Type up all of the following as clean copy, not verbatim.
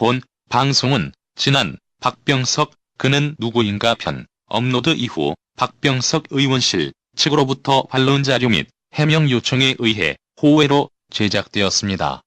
본 방송은 지난 박병석 그는 누구인가 편 업로드 이후 박병석 의원실 측으로부터 반론 자료 및 해명 요청에 의해 호외로 제작되었습니다.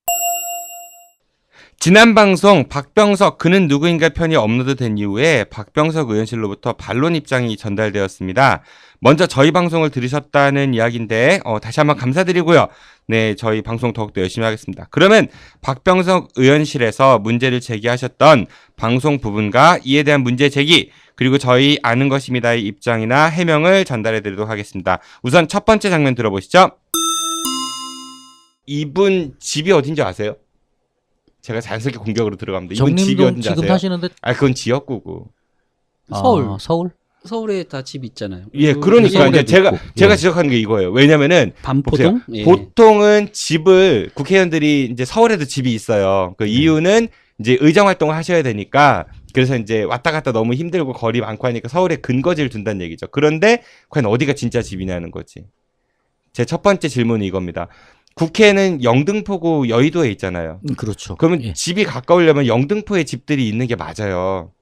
지난 방송 박병석 그는 누구인가 편이 업로드된 이후에 박병석 의원실로부터 반론 입장이 전달되었습니다. 먼저 저희 방송을 들으셨다는 이야기인데 다시 한번 감사드리고요. 네, 저희 방송 더욱더 열심히 하겠습니다. 그러면 박병석 의원실에서 문제를 제기하셨던 방송 부분과 이에 대한 문제 제기 그리고 저희 아는 것입니다의 입장이나 해명을 전달해 드리도록 하겠습니다. 우선 첫 번째 장면 들어보시죠. 이분 집이 어딘지 아세요? 제가 자연스럽게 공격으로 들어갑니다. 이분 집이 어딘지 지금 아세요? 하시는데 그건 지역구고. 서울. 서울? 서울에 다 집 있잖아요. 예, 그러니까 이제 제가 지적하는 게 이거예요. 왜냐면은 반포동? 예. 보통은 집을 국회의원들이 이제 서울에도 집이 있어요. 그 이유는 이제 의정 활동을 하셔야 되니까 그래서 이제 왔다 갔다 너무 힘들고 거리 많고 하니까 서울에 근거지를 둔다는 얘기죠. 그런데 과연 어디가 진짜 집이냐는 거지. 제 첫 번째 질문이 이겁니다. 국회는 영등포구 여의도에 있잖아요. 그렇죠. 그러면 예. 집이 가까우려면 영등포에 집들이 있는 게 맞아요.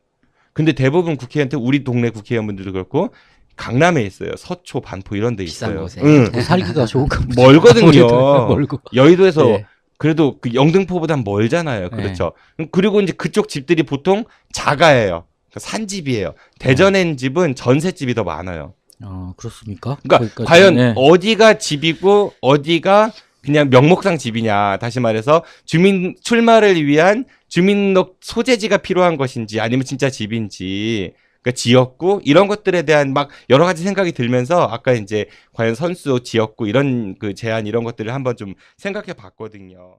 근데 대부분 국회의원들 우리 동네 국회의원분들도 그렇고 강남에 있어요. 서초, 반포 이런 데 비싼 있어요. 곳에. 응. 살기가 좋은가 보죠. 멀거든요. 멀고. 여의도에서 예. 그래도 그 영등포보단 멀잖아요. 그렇죠. 그리고 이제 그쪽 집들이 보통 자가예요. 산집이에요. 대전엔 집은 전셋집이 더 많아요. 그렇습니까? 그러니까 거기까지. 과연 네. 어디가 집이고 어디가 그냥 명목상 집이냐. 다시 말해서 주민 출마를 위한 주민등록 소재지가 필요한 것인지 아니면 진짜 집인지 그러니까 지역구 이런 것들에 대한 막 여러 가지 생각이 들면서 아까 이제 과연 선수 지역구 이런 그 제한 이런 것들을 한번 좀 생각해 봤거든요.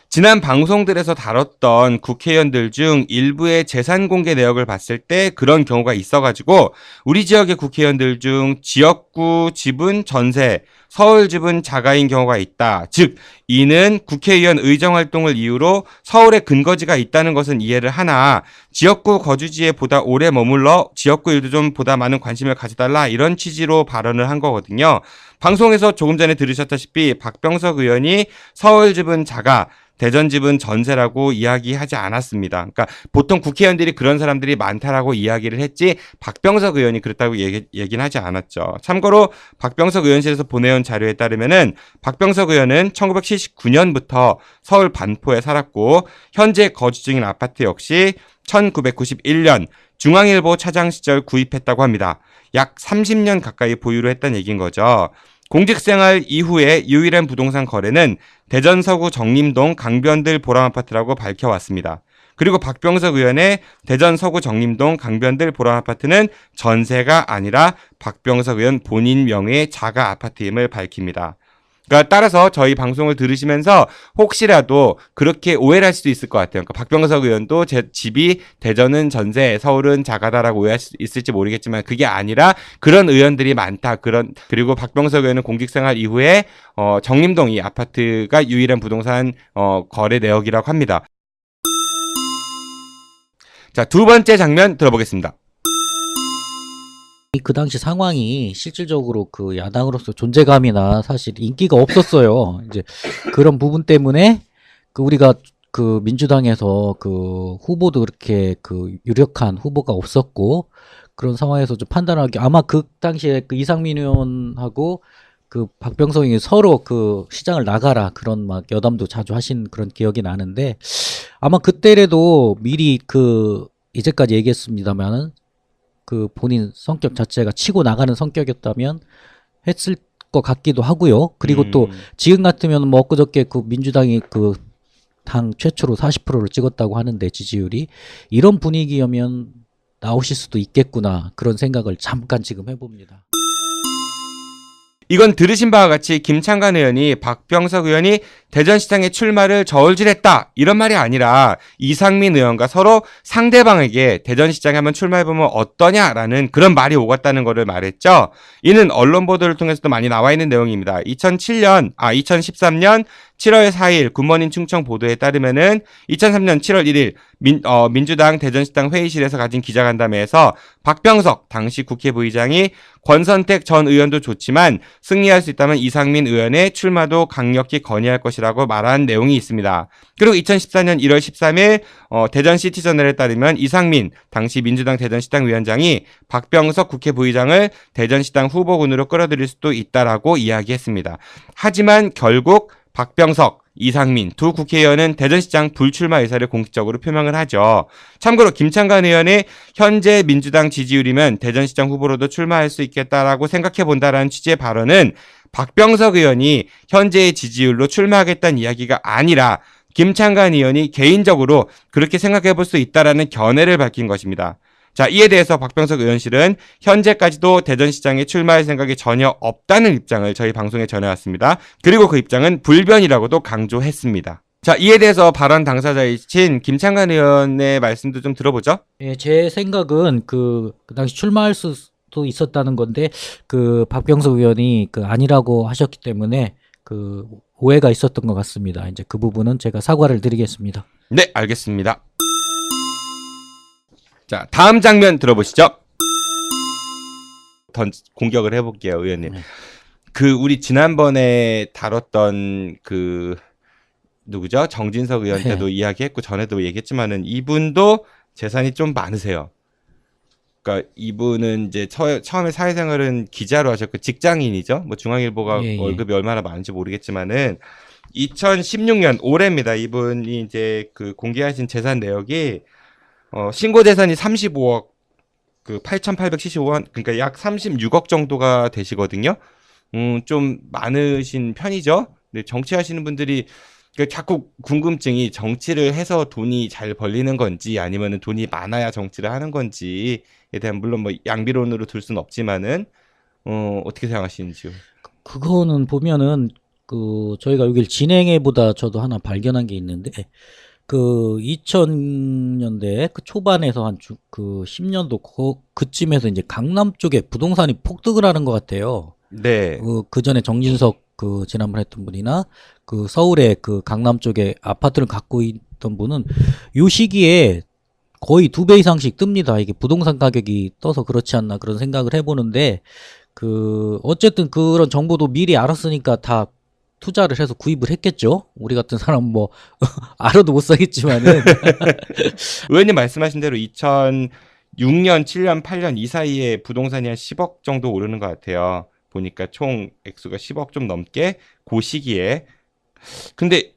지난 방송들에서 다뤘던 국회의원들 중 일부의 재산 공개 내역을 봤을 때 그런 경우가 있어가지고 우리 지역의 국회의원들 중 지역구 집은 전세, 서울 집은 자가인 경우가 있다. 즉 이는 국회의원 의정활동을 이유로 서울에 근거지가 있다는 것은 이해를 하나 지역구 거주지에 보다 오래 머물러 지역구 일도 좀 보다 많은 관심을 가져달라 이런 취지로 발언을 한 거거든요. 방송에서 조금 전에 들으셨다시피 박병석 의원이 서울 집은 자가 대전 집은 전세라고 이야기하지 않았습니다. 그러니까 보통 국회의원들이 그런 사람들이 많다라고 이야기를 했지 박병석 의원이 그랬다고 얘기는 하지 않았죠. 참고로 박병석 의원실에서 보내온 자료에 따르면은 박병석 의원은 1979년부터 서울 반포에 살았고 현재 거주 중인 아파트 역시 1991년 중앙일보 차장 시절 구입했다고 합니다. 약 30년 가까이 보유를 했다는 얘기인 거죠. 공직생활 이후에 유일한 부동산 거래는 대전 서구 정림동 강변들 보람아파트라고 밝혀왔습니다. 그리고 박병석 의원의 대전 서구 정림동 강변들 보람아파트는 전세가 아니라 박병석 의원 본인 명의의 자가 아파트임을 밝힙니다. 그러니까 따라서 저희 방송을 들으시면서 혹시라도 그렇게 오해를 할 수도 있을 것 같아요. 그러니까 박병석 의원도 제 집이 대전은 전세, 서울은 자가다라고 오해할 수 있을지 모르겠지만 그게 아니라 그런 의원들이 많다. 그리고 박병석 의원은 공직생활 이후에 정림동 이 아파트가 유일한 부동산 거래 내역이라고 합니다. 자, 두 번째 장면 들어보겠습니다. 그 당시 상황이 실질적으로 그 야당으로서 존재감이나 사실 인기가 없었어요. 이제 그런 부분 때문에 그 우리가 그 민주당에서 그 후보도 그렇게 그 유력한 후보가 없었고 그런 상황에서 좀 판단하기 아마 그 당시에 그 이상민 의원하고 그 박병석이 서로 그 시장을 나가라 그런 막 여담도 자주 하신 그런 기억이 나는데 아마 그때라도 미리 그 이제까지 얘기했습니다만은 그 본인 성격 자체가 치고 나가는 성격이었다면 했을 것 같기도 하고요. 그리고 또 지금 같으면 뭐 엊그저께 그 민주당이 그 당 최초로 40%를 찍었다고 하는데 지지율이 이런 분위기면 나오실 수도 있겠구나 그런 생각을 잠깐 지금 해봅니다. 이건 들으신 바와 같이 김창관 의원이 박병석 의원이 대전시장에 출마를 저울질했다 이런 말이 아니라 이상민 의원과 서로 상대방에게 대전시장에 한번 출마해보면 어떠냐라는 그런 말이 오갔다는 것을 말했죠. 이는 언론 보도를 통해서도 많이 나와 있는 내용입니다. 2013년 7월 4일 굿모닝 충청 보도에 따르면은 2003년 7월 1일 민주당 대전시당 회의실에서 가진 기자간담회에서 박병석 당시 국회 부의장이 권선택 전 의원도 좋지만 승리할 수 있다면 이상민 의원의 출마도 강력히 건의할 것이라고 말한 내용이 있습니다. 그리고 2014년 1월 13일 대전시티저널에 따르면 이상민 당시 민주당 대전시당 위원장이 박병석 국회 부의장을 대전시당 후보군으로 끌어들일 수도 있다라고 이야기했습니다. 하지만 결국 박병석, 이상민 두 국회의원은 대전시장 불출마 의사를 공식적으로 표명을 하죠. 참고로 김창관 의원의 현재 민주당 지지율이면 대전시장 후보로도 출마할 수 있겠다라고 생각해본다라는 취지의 발언은 박병석 의원이 현재의 지지율로 출마하겠다는 이야기가 아니라 김창관 의원이 개인적으로 그렇게 생각해볼 수 있다라는 견해를 밝힌 것입니다. 자, 이에 대해서 박병석 의원실은 현재까지도 대전시장에 출마할 생각이 전혀 없다는 입장을 저희 방송에 전해왔습니다. 그리고 그 입장은 불변이라고도 강조했습니다. 자, 이에 대해서 발언 당사자이신 김창관 의원의 말씀도 좀 들어보죠. 예, 제 생각은 그 당시 출마할 수도 있었다는 건데 그 박병석 의원이 그 아니라고 하셨기 때문에 그 오해가 있었던 것 같습니다. 이제 그 부분은 제가 사과를 드리겠습니다. 네, 알겠습니다. 자, 다음 장면 들어보시죠. 공격을 해볼게요, 의원님. 우리 지난번에 다뤘던 누구죠? 정진석 의원 때도 이야기했고, 전에도 얘기했지만은, 이분도 재산이 좀 많으세요. 그러니까 이분은 이제 처음에 사회생활은 기자로 하셨고, 직장인이죠? 뭐 중앙일보가 월급이 얼마나 많은지 모르겠지만은, 2016년 올해입니다. 이분이 이제 공개하신 재산 내역이, 신고 재산이 35억, 8,875원, 그러니까 약 36억 정도가 되시거든요. 좀 많으신 편이죠. 근데 정치하시는 분들이 자꾸 궁금증이 정치를 해서 돈이 잘 벌리는 건지 아니면은 돈이 많아야 정치를 하는 건지에 대한 물론 뭐 양비론으로 둘 수는 없지만은 어떻게 생각하시는지요? 그거는 보면은 저희가 여기를 진행해보다 저도 하나 발견한 게 있는데 2000년대 초반에서 한 10년도 그쯤에서 이제 강남 쪽에 부동산이 폭등을 하는 것 같아요. 네. 그 전에 정진석 지난번 했던 분이나 서울에 강남 쪽에 아파트를 갖고 있던 분은 요 시기에 거의 2배 이상씩 뜹니다. 이게 부동산 가격이 떠서 그렇지 않나 그런 생각을 해보는데 어쨌든 그런 정보도 미리 알았으니까 다 투자를 해서 구입을 했겠죠. 우리 같은 사람 뭐 알아도 못 사겠지만은 의원님 말씀하신 대로 2006년, 7년, 8년 이 사이에 부동산이 한 10억 정도 오르는 것 같아요. 보니까 총 액수가 10억 좀 넘게 그 시기에. 근데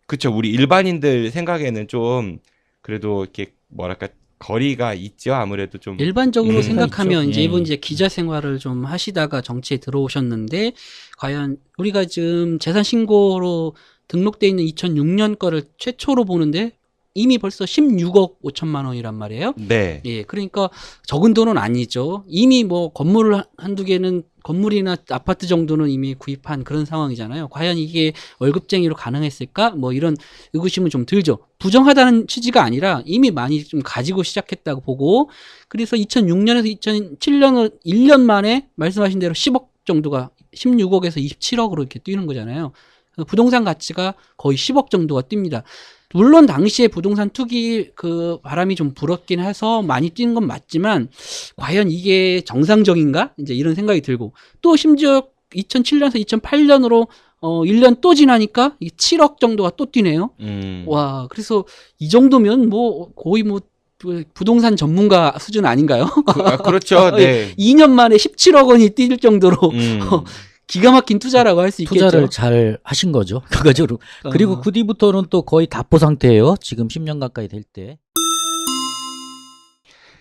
그쵸, 우리 일반인들 생각에는 좀 그래도 이렇게 뭐랄까 거리가 있죠. 아무래도 좀 일반적으로 생각하면 있죠. 이제 예. 이분 이제 기자 생활을 좀 하시다가 정치에 들어오셨는데 과연 우리가 지금 재산 신고로 등록돼 있는 2006년 거를 최초로 보는데 이미 벌써 16억 5천만 원이란 말이에요. 네. 예, 그러니까 적은 돈은 아니죠. 이미 뭐 건물을 한두 개는 건물이나 아파트 정도는 이미 구입한 그런 상황이잖아요. 과연 이게 월급쟁이로 가능했을까? 뭐 이런 의구심은 좀 들죠. 부정하다는 취지가 아니라 이미 많이 좀 가지고 시작했다고 보고, 그래서 2006년에서 2007년을 1년 만에 말씀하신 대로 10억 정도가 16억에서 27억으로 이렇게 뛰는 거잖아요. 부동산 가치가 거의 10억 정도가 뜁니다. 물론 당시에 부동산 투기 바람이 좀 불었긴 해서 많이 뛰는 건 맞지만 과연 이게 정상적인가? 이제 이런 생각이 들고, 또 심지어 2007년에서 2008년으로 1년 또 지나니까 이게 7억 정도가 또 뛰네요. 와, 그래서 이 정도면 뭐 거의 뭐 부동산 전문가 수준 아닌가요? 그렇죠. 네. 2년 만에 17억 원이 뛸 정도로 기가 막힌 투자라고 할 수 있겠죠. 투자를 잘 하신 거죠. 결과적으로. 그리고 그 뒤부터는 또 거의 답보 상태예요. 지금 10년 가까이 될 때.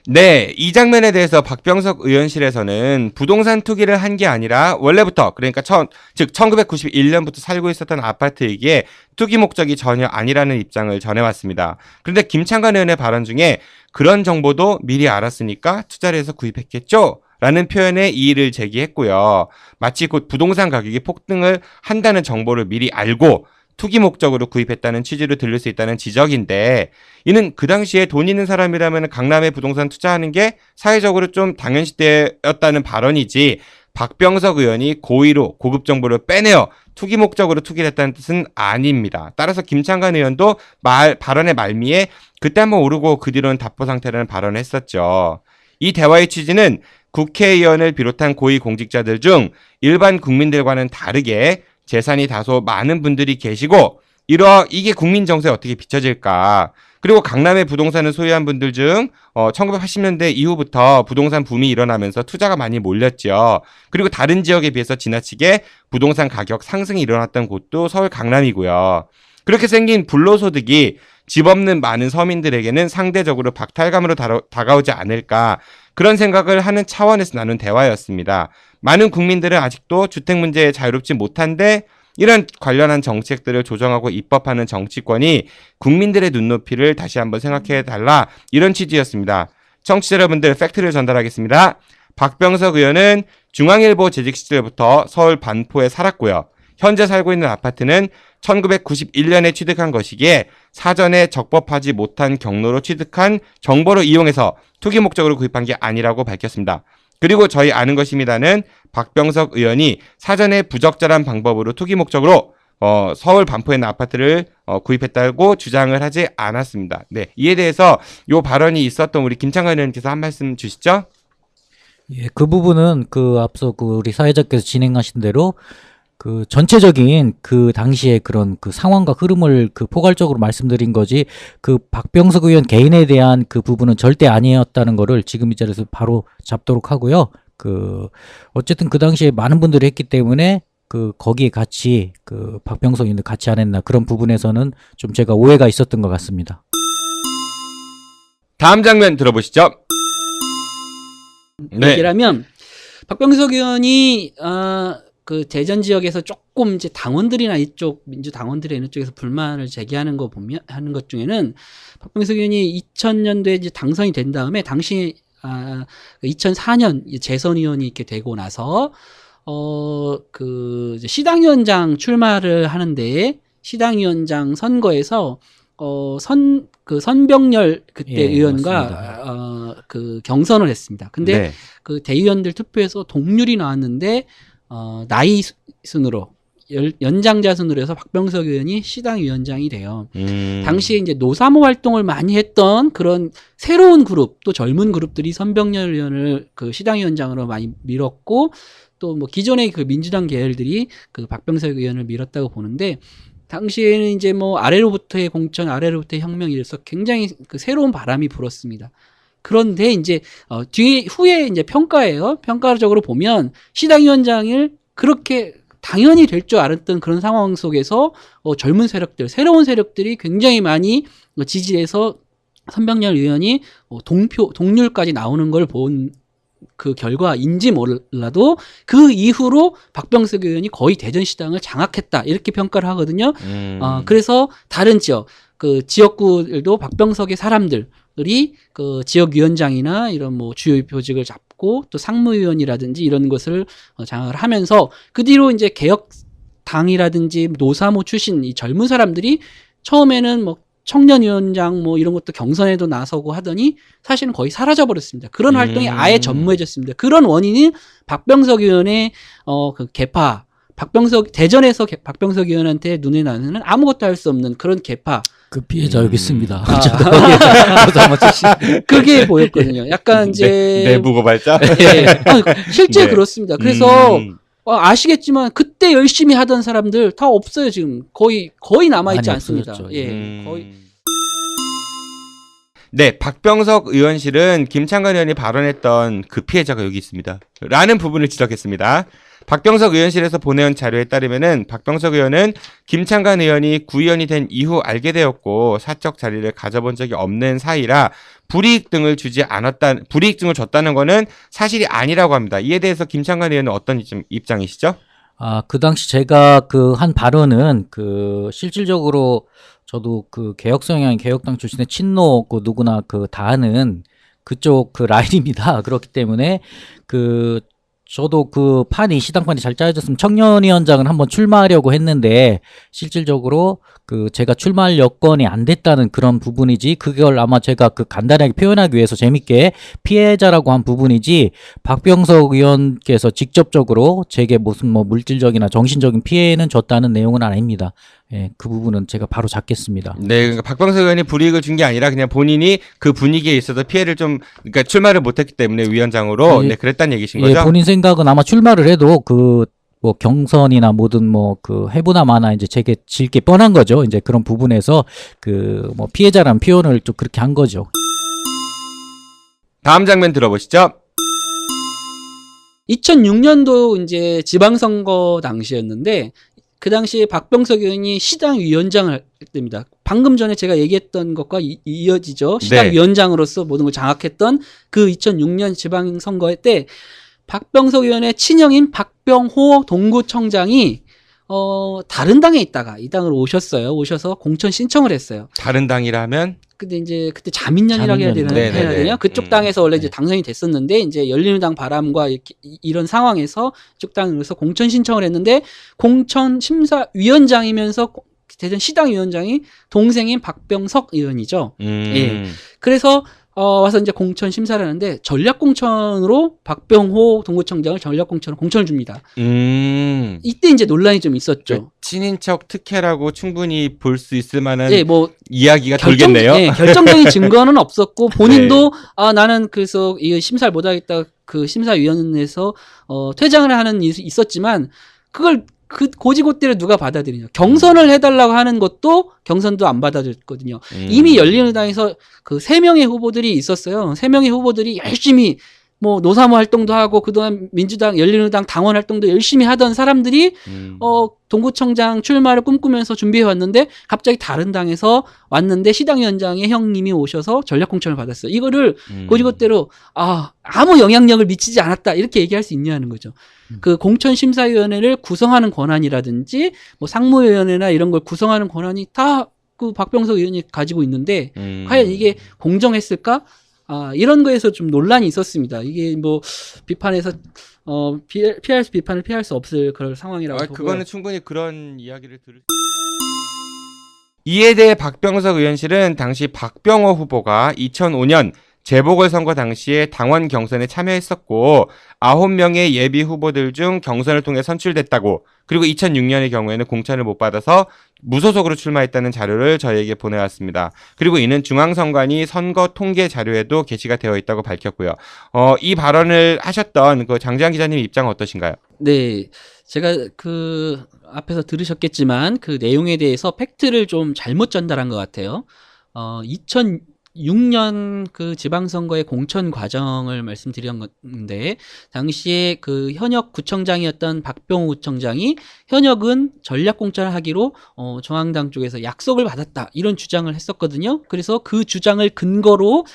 네, 이 장면에 대해서 박병석 의원실에서는 부동산 투기를 한 게 아니라 원래부터, 그러니까 1991년부터 살고 있었던 아파트이기에 투기 목적이 전혀 아니라는 입장을 전해왔습니다. 그런데 김창관 의원의 발언 중에 그런 정보도 미리 알았으니까 투자를 해서 구입했겠죠? 라는 표현에 이의를 제기했고요. 마치 곧 부동산 가격이 폭등을 한다는 정보를 미리 알고 투기 목적으로 구입했다는 취지로 들릴 수 있다는 지적인데, 이는 그 당시에 돈 있는 사람이라면 강남에 부동산 투자하는 게 사회적으로 좀 당연시되었다는 발언이지 박병석 의원이 고의로 고급 정보를 빼내어 투기 목적으로 투기를 했다는 뜻은 아닙니다. 따라서 김창관 의원도 발언의 말미에 그때 한번 오르고 그 뒤로는 답보 상태라는 발언을 했었죠. 이 대화의 취지는 국회의원을 비롯한 고위공직자들 중 일반 국민들과는 다르게 재산이 다소 많은 분들이 계시고 이게 국민 정서에 어떻게 비춰질까. 그리고 강남의 부동산을 소유한 분들 중 1980년대 이후부터 부동산 붐이 일어나면서 투자가 많이 몰렸죠. 그리고 다른 지역에 비해서 지나치게 부동산 가격 상승이 일어났던 곳도 서울 강남이고요. 그렇게 생긴 불로소득이 집 없는 많은 서민들에게는 상대적으로 박탈감으로 다가오지 않을까, 그런 생각을 하는 차원에서 나눈 대화였습니다. 많은 국민들은 아직도 주택 문제에 자유롭지 못한데 이런 관련한 정책들을 조정하고 입법하는 정치권이 국민들의 눈높이를 다시 한번 생각해달라, 이런 취지였습니다. 청취자 여러분들, 팩트를 전달하겠습니다. 박병석 의원은 중앙일보 재직 시절부터 서울 반포에 살았고요. 현재 살고 있는 아파트는 1991년에 취득한 것이기에 사전에 적법하지 못한 경로로 취득한 정보를 이용해서 투기 목적으로 구입한 게 아니라고 밝혔습니다. 그리고 저희 아는 것입니다는 박병석 의원이 사전에 부적절한 방법으로 투기 목적으로 서울 반포에 있는 아파트를 구입했다고 주장을 하지 않았습니다. 네, 이에 대해서 이 발언이 있었던 우리 김창관 의원님께서 한 말씀 주시죠. 예, 그 부분은 앞서 우리 사회자께서 진행하신 대로 전체적인 당시의 그런 상황과 흐름을 포괄적으로 말씀드린 거지, 박병석 의원 개인에 대한 부분은 절대 아니었다는 거를 지금 이 자리에서 바로 잡도록 하고요. 어쨌든 그 당시에 많은 분들이 했기 때문에 거기에 같이 박병석 의원도 같이 안 했나, 그런 부분에서는 좀 제가 오해가 있었던 것 같습니다. 다음 장면 들어보시죠. 네. 얘기라면 박병석 의원이 대전 지역에서 조금 이제 당원들이나 이쪽 민주당원들이 있는 쪽에서 불만을 제기하는 거 보면 하는 것 중에는, 박병석 의원이 2000년도에 이제 당선이 된 다음에 당시 2004년 재선의원이 이렇게 되고 나서 이제 시당위원장 출마를 하는데, 시당위원장 선거에서 선병열 그때 예, 의원과 경선을 했습니다. 근데 네. 대의원들 투표에서 동률이 나왔는데 나이 순으로 연장자 순으로 해서 박병석 의원이 시당위원장이 돼요. 당시에 이제 노사모 활동을 많이 했던 그런 새로운 그룹, 또 젊은 그룹들이 선병열 의원을 시당위원장으로 많이 밀었고, 또 뭐 기존의 민주당 계열들이 박병석 의원을 밀었다고 보는데, 당시에는 이제 뭐 아래로부터의 공천, 아래로부터의 혁명이 이래서 굉장히 새로운 바람이 불었습니다. 그런데 이제 후에 이제 평가예요. 평가적으로 보면 시당위원장을 그렇게 당연히 될 줄 알았던 그런 상황 속에서 젊은 세력들, 새로운 세력들이 굉장히 많이 지지해서 선병열 의원이 동률까지 나오는 걸 본 그 결과인지 몰라도 그 이후로 박병석 의원이 거의 대전시당을 장악했다, 이렇게 평가를 하거든요. 그래서 다른 지역, 지역구들도 박병석의 사람들이 지역위원장이나 이런 뭐 주요 표직을 잡고 또 상무위원이라든지 이런 것을 장악을 하면서, 그 뒤로 이제 개혁당이라든지 노사모 출신 이 젊은 사람들이 처음에는 뭐 청년위원장 뭐 이런 것도 경선에도 나서고 하더니 사실은 거의 사라져버렸습니다. 그런 활동이 아예 전무해졌습니다. 그런 원인이 박병석 의원의 개파, 대전에서 박병석 의원한테 눈에 나는 아무것도 할 수 없는 그런 개파. 피해자 여기 있습니다. 그게 보였거든요. 약간 이제 내부 고발자. 네. 실제 네. 그렇습니다. 그래서 아시겠지만 그때 열심히 하던 사람들 다 없어요. 지금 거의 남아있지 않습니다. 없어졌죠. 예, 거의. 네, 박병석 의원실은 김창관 의원이 발언했던 그 피해자가 여기 있습니다 라는 부분을 지적했습니다. 박병석 의원실에서 보내온 자료에 따르면은 박병석 의원은 김창관 의원이 구의원이 된 이후 알게 되었고 사적 자리를 가져본 적이 없는 사이라 불이익 등을 줬다는 거는 사실이 아니라고 합니다. 이에 대해서 김창관 의원은 어떤 입장이시죠? 그 당시 제가 한 발언은 실질적으로 저도 개혁 성향 개혁당 출신의 친노 누구나 다 아는 그쪽 라인입니다. 그렇기 때문에 저도 그 시당판이 잘 짜여졌으면 청년위원장은 한번 출마하려고 했는데 실질적으로 그 제가 출마할 여건이 안 됐다는 그런 부분이지, 그걸 아마 제가 그 간단하게 표현하기 위해서 재밌게 피해자라고 한 부분이지, 박병석 의원께서 직접적으로 제게 무슨 뭐 물질적이나 정신적인 피해는 줬다는 내용은 아닙니다. 예, 그 부분은 제가 바로 잡겠습니다. 네, 그러니까 박병석 의원이 불이익을 준 게 아니라 그냥 본인이 그 분위기에 있어서 피해를 좀, 그러니까 출마를 못했기 때문에 위원장으로 예, 네, 그랬다는 얘기신 예, 거죠? 본인 생각은 아마 출마를 해도 그 뭐 경선이나 뭐든 뭐 그 해보나 마나 이제 제게 질 게 뻔한 거죠. 이제 그런 부분에서 그 뭐 피해자란 표현을 좀 그렇게 한 거죠. 다음 장면 들어보시죠. 2006년도 이제 지방선거 당시였는데 그 당시에 박병석 의원이 시당위원장을 할 때입니다. 방금 전에 제가 얘기했던 것과 이어지죠. 시당위원장으로서 모든 걸 장악했던 그 2006년 지방선거 때 박병석 의원의 친형인 박병호 동구청장이 다른 당에 있다가 이 당으로 오셨어요. 오셔서 공천 신청을 했어요. 다른 당이라면? 근데 이제 그때 자민련이라고 해야 되나? 네네네. 해야 되냐? 그쪽 당에서 원래 이제 당선이 됐었는데 이제 열린우리당 바람과 이런 상황에서 이쪽 당으로서 공천 신청을 했는데 공천 심사위원장이면서 대전 시당위원장이 동생인 박병석 의원이죠. 예. 그래서 와서 이제 공천 심사를 하는데 전략공천으로 박병호 동구청장을 전략공천으로 공천을 줍니다. 이때 이제 논란이 좀 있었죠. 친인척 특혜라고 충분히 볼 수 있을 만한 예, 뭐 이야기가 돌겠네요. 네, 결정적인 증거는 없었고 본인도 나는 그래서 이 심사를 못하겠다 그 심사위원회에서 퇴장을 하는 일이 있었지만 그걸 그 고지고대로 누가 받아들이냐. 경선을 해달라고 하는 것도 경선도 안 받아줬거든요. 이미 열린우리당에서 그 3명의 후보들이 있었어요. 3명의 후보들이 열심히 뭐 노사모 활동도 하고 그동안 민주당, 열린우리당 당원 활동도 열심히 하던 사람들이 동구청장 출마를 꿈꾸면서 준비해 왔는데 갑자기 다른 당에서 왔는데 시당위원장의 형님이 오셔서 전략공천을 받았어요. 이거를 고지고대로 아무 영향력을 미치지 않았다 이렇게 얘기할 수 있냐는 거죠. 그 공천심사위원회를 구성하는 권한이라든지 뭐 상무위원회나 이런 걸 구성하는 권한이 다 그 박병석 의원이 가지고 있는데 과연 이게 공정했을까? 이런 거에서 좀 논란이 있었습니다. 이게 뭐 비판에서 비판을 피할 수 없을 그런 상황이라고 보고요. 그거는 충분히 그런 이야기를 들을. 이에 대해 박병석 의원실은 당시 박병호 후보가 2005년 재보궐선거 당시에 당원 경선에 참여했었고 9명의 예비 후보들 중 경선을 통해 선출됐다고, 그리고 2006년의 경우에는 공천을 못 받아서 무소속으로 출마했다는 자료를 저희에게 보내왔습니다. 그리고 이는 중앙선관위 선거 통계 자료에도 게시가 되어 있다고 밝혔고요. 이 발언을 하셨던 그 장지한 기자님 입장은 어떠신가요? 네, 제가 그 앞에서 들으셨겠지만 그 내용에 대해서 팩트를 좀 잘못 전달한 것 같아요. 2006년 그 지방선거의 공천 과정을 말씀드린 건데 당시에 그 현역 구청장이었던 박병호 구청장이 현역은 전략공천을 하기로 중앙당 쪽에서 약속을 받았다 이런 주장을 했었거든요. 그래서 그 주장을 근거로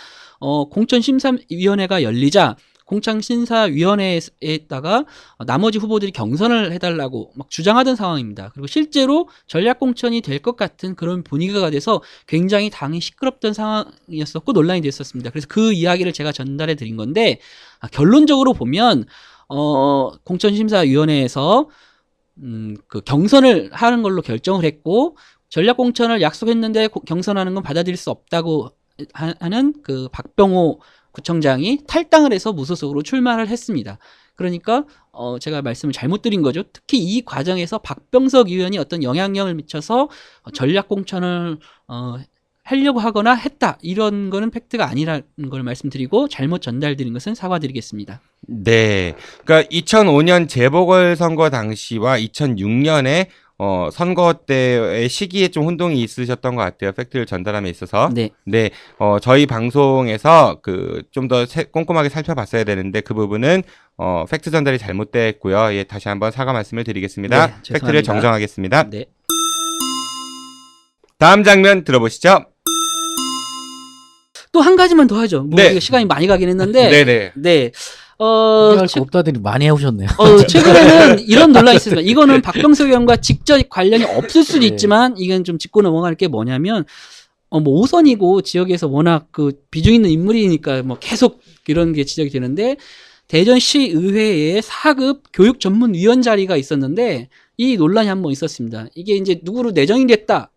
공천심사위원회가 열리자 공천심사위원회에다가 나머지 후보들이 경선을 해달라고 막 주장하던 상황입니다. 그리고 실제로 전략공천이 될 것 같은 그런 분위기가 돼서 굉장히 당이 시끄럽던 상황이었었고 논란이 됐었습니다. 그래서 그 이야기를 제가 전달해 드린 건데 결론적으로 보면 공천심사위원회에서 그 경선을 하는 걸로 결정을 했고 전략공천을 약속했는데 경선하는 건 받아들일 수 없다고 하는 그 박병호 구청장이 탈당을 해서 무소속으로 출마를 했습니다. 그러니까 제가 말씀을 잘못 드린 거죠. 특히 이 과정에서 박병석 의원이 어떤 영향력을 미쳐서 전략공천을 하려고 하거나 했다. 이런 거는 팩트가 아니라는 걸 말씀드리고 잘못 전달드린 것은 사과드리겠습니다. 네. 그러니까 2005년 재보궐선거 당시와 2006년에 선거 때의 시기에 좀 혼동이 있으셨던 것 같아요. 팩트를 전달함에 있어서. 네. 네. 저희 방송에서 좀 더 꼼꼼하게 살펴봤어야 되는데 그 부분은 팩트 전달이 잘못됐고요. 예, 다시 한번 사과 말씀을 드리겠습니다. 네, 팩트를 죄송합니다. 정정하겠습니다. 네. 다음 장면 들어보시죠. 또 한 가지만 더 하죠. 뭐 네. 시간이 많이 가긴 했는데. 네네. 네. 할거 없다더니 많이 해오셨네요. 최근에는 이런 논란이 있습니다. 이거는 박병석 의원과 직접 관련이 없을 수도 네. 있지만 이건 좀 짚고 넘어갈 게 뭐냐면 뭐 5선이고 지역에서 워낙 그 비중 있는 인물이니까 뭐 계속 이런 게 지적이 되는데 대전시 의회에 4급 교육 전문위원 자리가 있었는데 이 논란이 한 번 있었습니다. 이게 이제 누구로 내정이 됐다.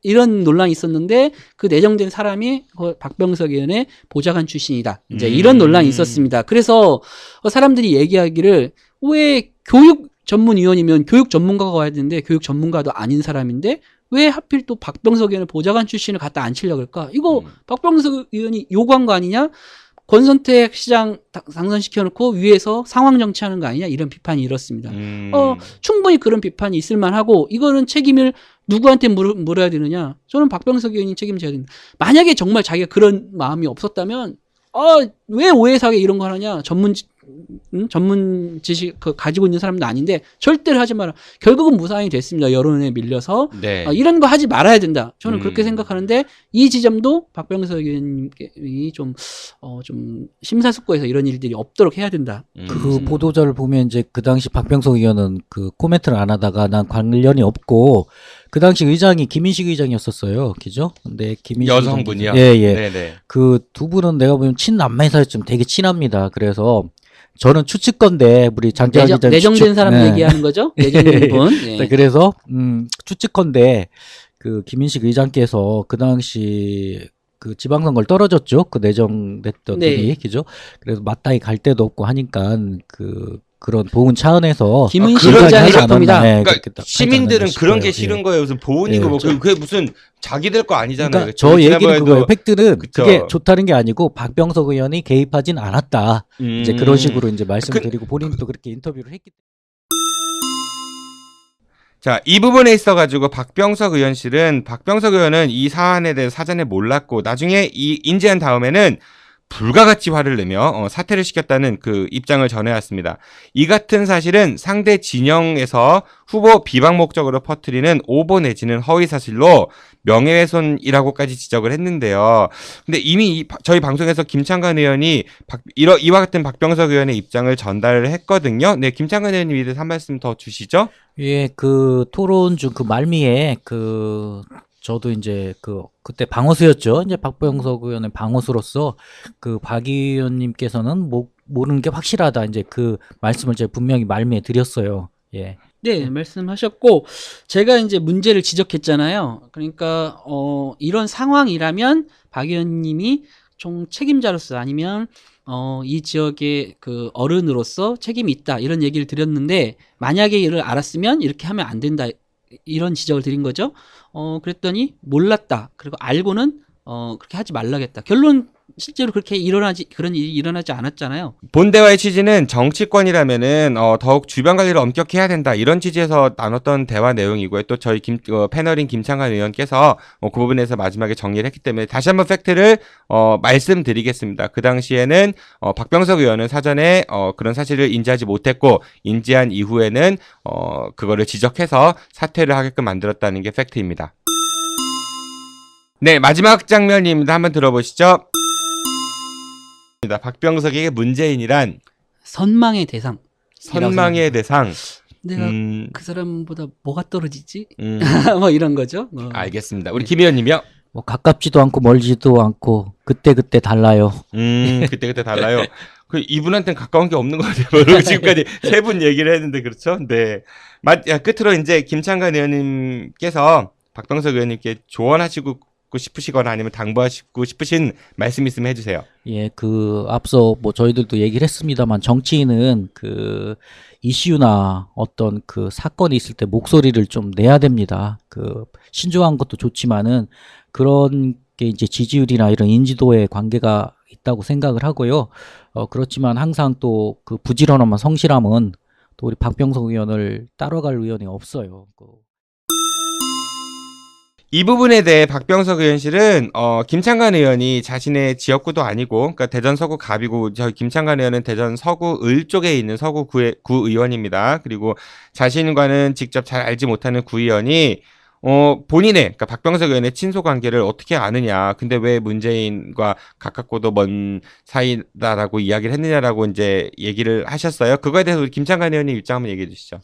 이런 논란이 있었는데 그 내정된 사람이 박병석 의원의 보좌관 출신이다. 이제 이런 논란이 있었습니다. 그래서 사람들이 얘기하기를 왜 교육 전문위원이면 교육 전문가가 와야 되는데 교육 전문가도 아닌 사람인데 왜 하필 또 박병석 의원을 보좌관 출신을 갖다 앉히려고 할까? 이거 박병석 의원이 요구한 거 아니냐? 권선택 시장 당선시켜놓고 위에서 상황 정치하는 거 아니냐? 이런 비판이 일었습니다. 충분히 그런 비판이 있을 만하고 이거는 책임을 누구한테 물어야 되느냐? 저는 박병석 의원이 책임져야 된다. 만약에 정말 자기가 그런 마음이 없었다면 왜 오해사게 이런 거 하느냐? 전문 지식 가지고 있는 사람도 아닌데 절대로 하지 마라. 결국은 무상이 됐습니다. 여론에 밀려서 네. 이런 거 하지 말아야 된다. 저는 그렇게 생각하는데 이 지점도 박병석 의원이 좀 심사숙고해서 이런 일들이 없도록 해야 된다. 그 보도자를 보면 이제 그 당시 박병석 의원은 그 코멘트를 안 하다가 난 관련이 없고 그 당시 의장이 김인식 의장이었었어요. 그죠? 근데 김인식 여성분이요? 예, 예. 네네. 그 두 분은 내가 보면 친남매 사이 좀 되게 친합니다. 그래서 저는 추측건데 우리 장재환 기자 내정된 사람 얘기하는 거죠? 내정된 분. 예. 네, 그래서 추측건데 그 김인식 의장께서 그 당시 그 지방선거를 떨어졌죠. 그 내정됐던 분이 그죠? 그래서 마땅히 갈 데도 없고 하니까 그런 보훈 차원에서 김은식 의장의 작품이다. 네, 그러니까 시민들은 그런 게 싶어요. 싫은 거예요. 무슨 보훈이고 뭐 그게 무슨 자기들 거 아니잖아요. 그러니까 저 얘기는 그거예요. 팩트는 그쵸. 그게 좋다는 게 아니고 박병석 의원이 개입하진 않았다. 이제 그런 식으로 이제 말씀을 드리고 본인도 그렇게 인터뷰를 했기 때문에. 자, 이 부분에 있어가지고 박병석 의원실은 박병석 의원은 이 사안에 대해서 사전에 몰랐고 나중에 인지한 다음에는 불가같이 화를 내며 사퇴를 시켰다는 그 입장을 전해왔습니다. 이 같은 사실은 상대 진영에서 후보 비방 목적으로 퍼뜨리는 오보 내지는 허위 사실로 명예훼손이라고까지 지적을 했는데요. 근데 이미 저희 방송에서 김창관 의원이 이와 같은 박병석 의원의 입장을 전달을 했거든요. 네, 김창관 의원님 이 대해서 한 말씀 더 주시죠. 예, 그 토론 중 그 말미에 저도 이제 그때 방어수였죠. 이제 박병석 의원의 방어수로서 그 박 의원님께서는 모르는 게 확실하다. 이제 그 말씀을 제가 분명히 말미에 드렸어요. 예. 네, 말씀하셨고 제가 이제 문제를 지적했잖아요. 그러니까 이런 상황이라면 박 의원님이 좀 책임자로서 아니면 이 지역의 그 어른으로서 책임이 있다 이런 얘기를 드렸는데 만약에 이를 알았으면 이렇게 하면 안 된다 이런 지적을 드린 거죠. 그랬더니 몰랐다. 그리고 알고는 그렇게 하지 말라겠다. 결론 실제로 그런 일이 일어나지 않았잖아요. 본 대화의 취지는 정치권이라면은 더욱 주변 관리를 엄격히 해야 된다 이런 취지에서 나눴던 대화 내용이고요. 또 저희 패널인 김창관 의원께서 그 부분에서 마지막에 정리를 했기 때문에 다시 한번 팩트를 말씀드리겠습니다. 그 당시에는 박병석 의원은 사전에 그런 사실을 인지하지 못했고 인지한 이후에는 그거를 지적해서 사퇴를 하게끔 만들었다는 게 팩트입니다. 네, 마지막 장면입니다. 한번 들어보시죠. 박병석에게 문재인이란 선망의 대상. 선망의 대상. 내가 그 사람보다 뭐가 떨어지지? 뭐 이런 거죠. 알겠습니다. 우리 김 의원님이요. 뭐 가깝지도 않고 멀지도 않고 그때 달라요. 그때 달라요. 이분한테는 가까운 게 없는 것 같아요. 지금까지 세 분 얘기를 했는데 그렇죠? 네. 끝으로 이제 김창관 의원님께서 박병석 의원님께 조언하시고 싶으시거나 아니면 당부하시고 싶으신 말씀 있으면 해주세요. 예, 앞서 뭐 저희들도 얘기를 했습니다만 정치인은 이슈나 어떤 사건이 있을 때 목소리를 좀 내야 됩니다. 신중한 것도 좋지만은 그런 게 이제 지지율이나 이런 인지도에 관계가 있다고 생각을 하고요. 그렇지만 항상 또 부지런함과 성실함은 또 우리 박병석 의원을 따라갈 의원이 없어요. 이 부분에 대해 박병석 의원실은 김창관 의원이 자신의 지역구도 아니고 그러니까 대전 서구 갑이고 저희 김창관 의원은 대전 서구 을 쪽에 있는 서구 구의원입니다. 그리고 자신과는 직접 잘 알지 못하는 구의원이 본인의 그러니까 박병석 의원의 친소 관계를 어떻게 아느냐. 근데 왜 문재인과 가깝고도 먼 사이다라고 이야기를 했느냐라고 이제 얘기를 하셨어요. 그거에 대해서 우리 김창관 의원님 입장 한번 얘기해 주시죠.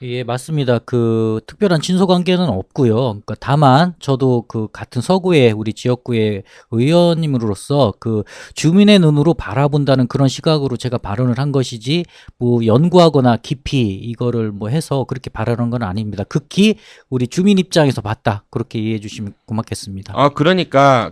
예, 맞습니다. 그 특별한 친소 관계는 없고요. 그러니까 다만 저도 그 같은 서구의 우리 지역구의 의원님으로서 그 주민의 눈으로 바라본다는 그런 시각으로 제가 발언을 한 것이지 뭐 연구하거나 깊이 이거를 뭐 해서 그렇게 발언한 건 아닙니다. 극히 우리 주민 입장에서 봤다. 그렇게 이해해 주시면 고맙겠습니다. 그러니까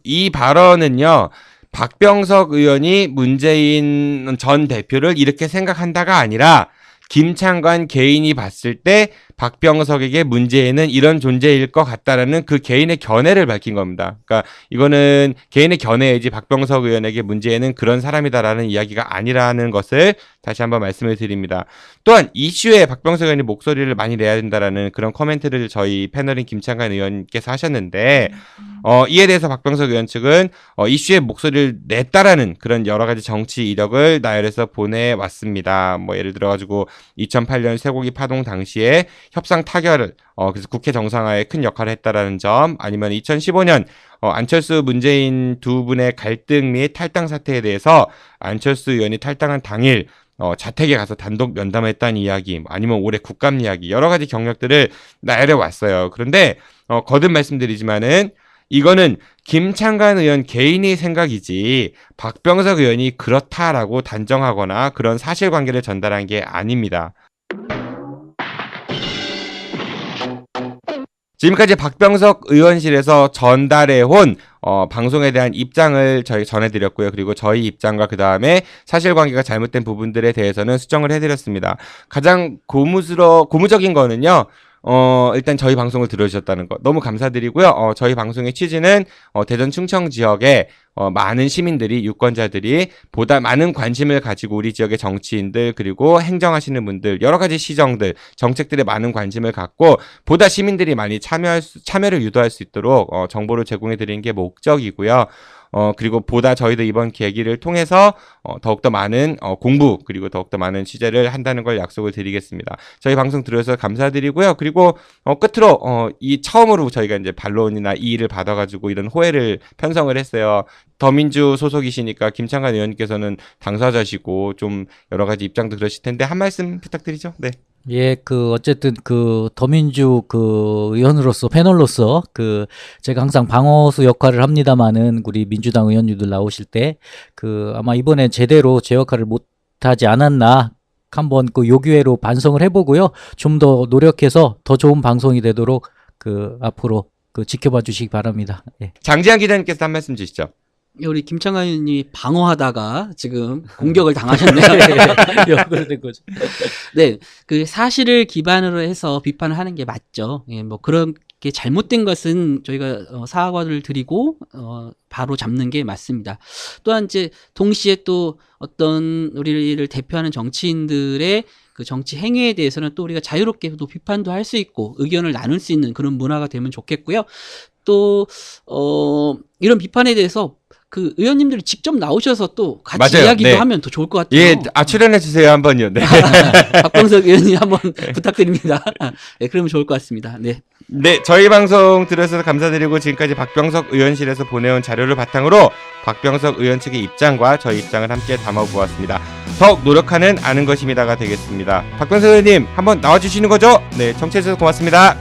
이 발언은요. 박병석 의원이 문재인 전 대표를 이렇게 생각한다가 아니라 김창관 개인이 봤을 때 박병석에게 문재인은 이런 존재일 것 같다라는 그 개인의 견해를 밝힌 겁니다. 그러니까 이거는 개인의 견해이지 박병석 의원에게 문재인은 그런 사람이다라는 이야기가 아니라는 것을 다시 한번 말씀을 드립니다. 또한 이슈에 박병석 의원이 목소리를 많이 내야 된다라는 그런 코멘트를 저희 패널인 김창관 의원께서 하셨는데 이에 대해서 박병석 의원 측은 이슈에 목소리를 냈다라는 그런 여러 가지 정치 이력을 나열해서 보내왔습니다. 뭐 예를 들어가지고 2008년 쇠고기 파동 당시에 협상 타결을 그래서 국회 정상화에 큰 역할을 했다라는 점, 아니면 2015년 안철수 문재인 두 분의 갈등 및 탈당 사태에 대해서 안철수 의원이 탈당한 당일 자택에 가서 단독 면담했다는 이야기, 아니면 올해 국감 이야기, 여러 가지 경력들을 나열해 왔어요. 그런데 거듭 말씀드리지만은 이거는 김창관 의원 개인의 생각이지 박병석 의원이 그렇다라고 단정하거나 그런 사실관계를 전달한 게 아닙니다. 지금까지 박병석 의원실에서 전달해온 방송에 대한 입장을 저희 전해드렸고요. 그리고 저희 입장과 그 다음에 사실관계가 잘못된 부분들에 대해서는 수정을 해드렸습니다. 가장 고무적인 거는요. 일단 저희 방송을 들어주셨다는 거 너무 감사드리고요. 저희 방송의 취지는 대전 충청 지역에 많은 시민들이, 유권자들이 보다 많은 관심을 가지고 우리 지역의 정치인들, 그리고 행정하시는 분들, 여러 가지 시정들, 정책들에 많은 관심을 갖고 보다 시민들이 많이 참여를 유도할 수 있도록 정보를 제공해 드리는 게 목적이고요. 그리고 보다 저희도 이번 계기를 통해서 더욱더 많은 공부, 그리고 더욱더 많은 취재를 한다는 걸 약속을 드리겠습니다. 저희 방송 들어주셔서 감사드리고요. 그리고 끝으로 이 처음으로 저희가 이제 반론이나 이의를 받아가지고 이런 호혜를 편성을 했어요. 더민주 소속이시니까 김창관 의원님께서는 당사자시고 좀 여러 가지 입장도 그러실 텐데 한 말씀 부탁드리죠. 네. 예, 어쨌든 더민주 의원으로서, 패널로서, 제가 항상 방어수 역할을 합니다마는, 우리 민주당 의원님들 나오실 때, 아마 이번에 제대로 제 역할을 못하지 않았나, 한번 요기회로 반성을 해보고요. 좀 더 노력해서 더 좋은 방송이 되도록, 앞으로, 지켜봐 주시기 바랍니다. 예. 장지한 기자님께서 한 말씀 주시죠. 우리 김창관 의원님이 방어하다가 지금 공격을 당하셨네요. 역으로 된 거죠. 네, 사실을 기반으로 해서 비판을 하는 게 맞죠. 예, 뭐 그렇게 잘못된 것은 저희가 사과를 드리고 바로 잡는 게 맞습니다. 또한 이제 동시에 또 어떤 우리를 대표하는 정치인들의 그 정치 행위에 대해서는 또 우리가 자유롭게 또 비판도 할 수 있고 의견을 나눌 수 있는 그런 문화가 되면 좋겠고요. 또 이런 비판에 대해서 의원님들이 직접 나오셔서 또 같이 맞아요. 이야기도 네. 하면 더 좋을 것 같아요. 예, 출연해 주세요 한번요. 네. 박병석 의원님 한번 부탁드립니다. 네, 그러면 좋을 것 같습니다. 네. 네, 저희 방송 들어주셔서 감사드리고 지금까지 박병석 의원실에서 보내온 자료를 바탕으로 박병석 의원 측의 입장과 저희 입장을 함께 담아보았습니다. 더욱 노력하는 아는 것입니다가 되겠습니다. 박병석 의원님 한번 나와주시는 거죠? 네, 청취해주셔서 고맙습니다.